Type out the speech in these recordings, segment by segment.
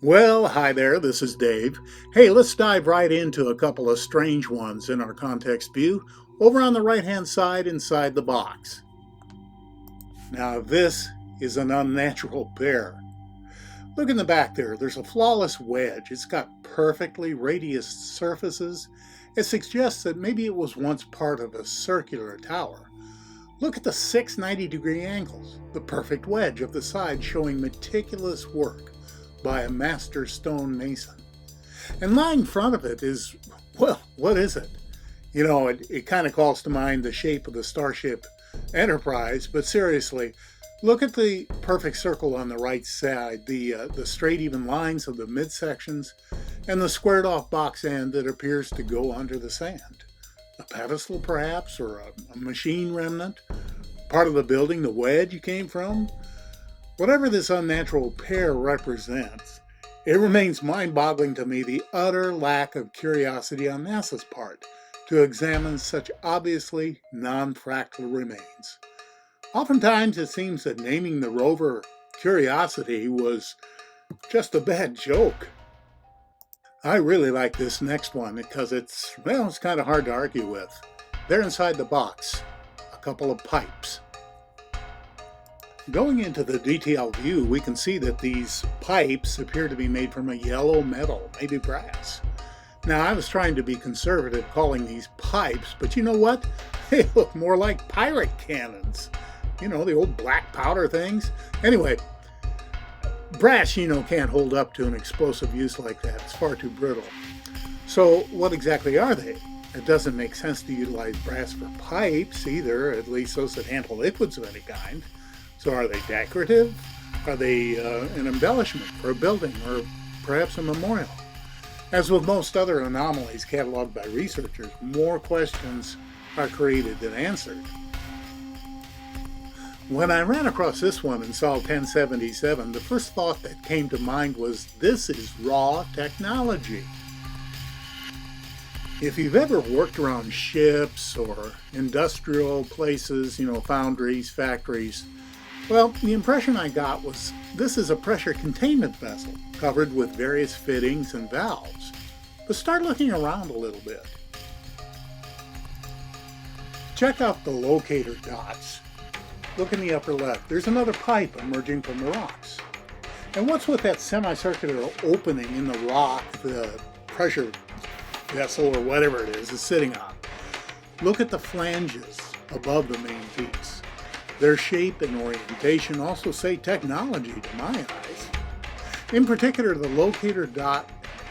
Well, hi there, this is Dave. Hey, let's dive right into a couple of strange ones in our context view over on the right-hand side inside the box. Now, this is an unnatural pear. Look in the back there, there's a flawless wedge. It's got perfectly radius surfaces. It suggests that maybe it was once part of a circular tower. Look at the 690-degree angles, the perfect wedge of the side showing meticulous work by a master stone mason. And lying in front of it is, well, what is it? It kind of calls to mind the shape of the Starship Enterprise, but seriously, look at the perfect circle on the right side, the straight even lines of the midsections, and the squared off box end that appears to go under the sand. A pedestal perhaps, or a machine remnant, part of the building the wedge came from. Whatever this unnatural pear represents, it remains mind-boggling to me the utter lack of curiosity on NASA's part to examine such obviously non-fractal remains. Oftentimes it seems that naming the rover Curiosity was just a bad joke. I really like this next one because it's kind of hard to argue with. There inside the box, a couple of pipes. Going into the detailed view, we can see that these pipes appear to be made from a yellow metal, maybe brass. Now, I was trying to be conservative calling these pipes, but you know what? They look more like pirate cannons. The old black powder things. Anyway, brass, can't hold up to an explosive use like that. It's far too brittle. So what exactly are they? It doesn't make sense to utilize brass for pipes either, at least those that handle liquids of any kind. So are they decorative? Are they an embellishment for a building or perhaps a memorial? As with most other anomalies cataloged by researchers, more questions are created than answered. When I ran across this one in Sol 1077, the first thought that came to mind was, this is raw technology. If you've ever worked around ships or industrial places, foundries, factories, well, the impression I got was this is a pressure containment vessel covered with various fittings and valves. But start looking around a little bit. Check out the locator dots. Look in the upper left. There's another pipe emerging from the rocks. And what's with that semicircular opening in the rock the pressure vessel or whatever it is sitting on? Look at the flanges above the main piece. Their shape and orientation also say technology to my eyes. In particular, the locator dot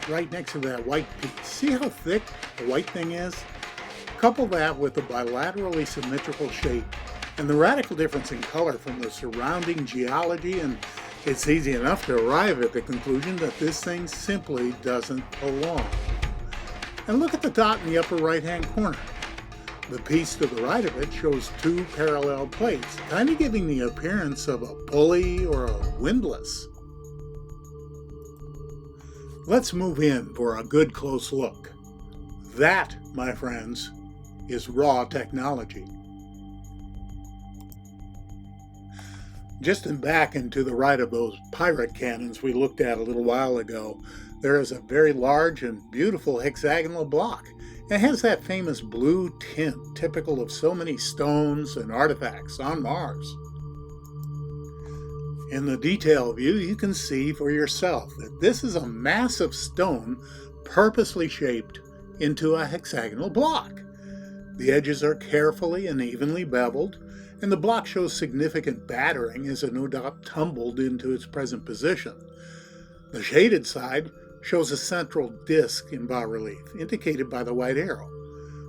right next to that white piece. See how thick the white thing is? Couple that with the bilaterally symmetrical shape and the radical difference in color from the surrounding geology, and it's easy enough to arrive at the conclusion that this thing simply doesn't belong. And look at the dot in the upper right-hand corner. The piece to the right of it shows two parallel plates, kind of giving the appearance of a pulley or a windlass. Let's move in for a good close look. That, my friends, is raw technology. Just back and to the right of those pirate cannons we looked at a little while ago, there is a very large and beautiful hexagonal block. It has that famous blue tint typical of so many stones and artifacts on Mars. In the detail view, you can see for yourself that this is a massive stone purposely shaped into a hexagonal block. The edges are carefully and evenly beveled, and the block shows significant battering as it no doubt tumbled into its present position. The shaded side shows a central disc in bas-relief, indicated by the white arrow.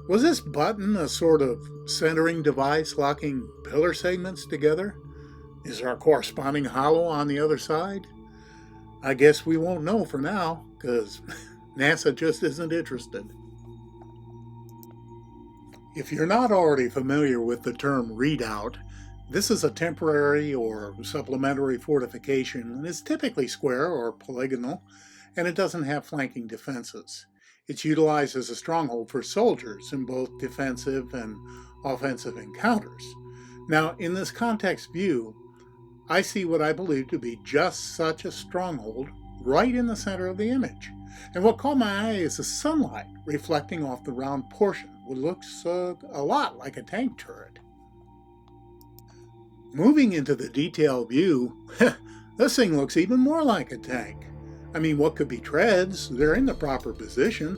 Was this button a sort of centering device locking pillar segments together? Is there a corresponding hollow on the other side? I guess we won't know for now, because NASA just isn't interested. If you're not already familiar with the term redoubt, this is a temporary or supplementary fortification, and is typically square or polygonal, and it doesn't have flanking defenses. It's utilized as a stronghold for soldiers in both defensive and offensive encounters. Now, in this context view, I see what I believe to be just such a stronghold right in the center of the image. And what caught my eye is the sunlight reflecting off the round portion, which looks a lot like a tank turret. Moving into the detailed view, this thing looks even more like a tank. I mean, what could be treads? They're in the proper position.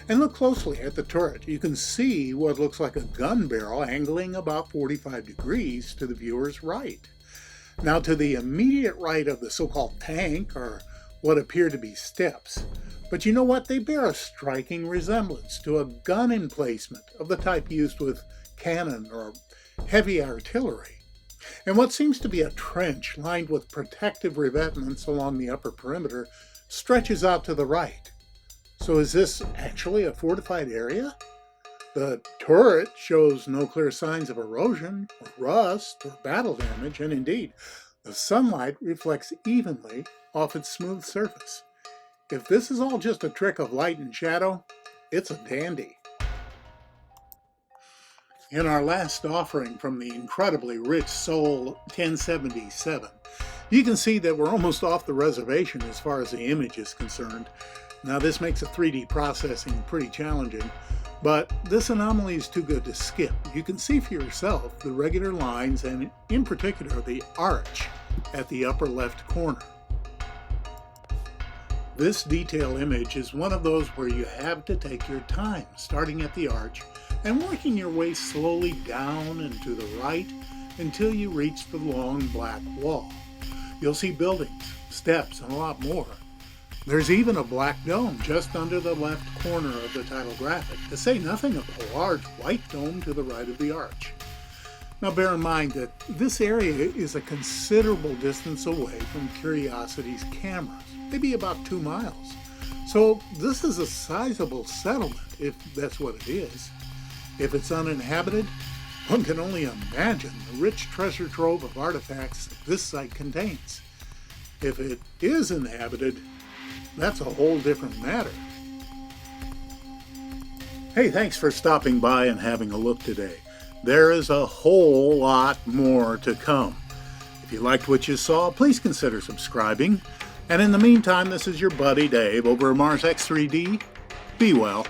And look closely at the turret. You can see what looks like a gun barrel angling about 45 degrees to the viewer's right. Now, to the immediate right of the so-called tank are what appear to be steps. But you know what? They bear a striking resemblance to a gun emplacement of the type used with cannon or heavy artillery. And what seems to be a trench lined with protective revetments along the upper perimeter stretches out to the right. So is this actually a fortified area? The turret shows no clear signs of erosion or rust or battle damage, and indeed, the sunlight reflects evenly off its smooth surface. If this is all just a trick of light and shadow, it's a dandy. In our last offering from the incredibly rich Sol 1077, you can see that we're almost off the reservation as far as the image is concerned. Now this makes a 3D processing pretty challenging, but this anomaly is too good to skip. You can see for yourself the regular lines and in particular the arch at the upper left corner. This detail image is one of those where you have to take your time, starting at the arch and working your way slowly down and to the right until you reach the long black wall. You'll see buildings, steps, and a lot more. There's even a black dome just under the left corner of the title graphic, to say nothing of the large white dome to the right of the arch. Now bear in mind that this area is a considerable distance away from Curiosity's cameras, maybe about 2 miles. So this is a sizable settlement, if that's what it is. If it's uninhabited, one can only imagine the rich treasure trove of artifacts this site contains. If it is inhabited, that's a whole different matter. Hey, thanks for stopping by and having a look today. There is a whole lot more to come. If you liked what you saw, please consider subscribing. And in the meantime, this is your buddy Dave over at MarsX3D. Be well.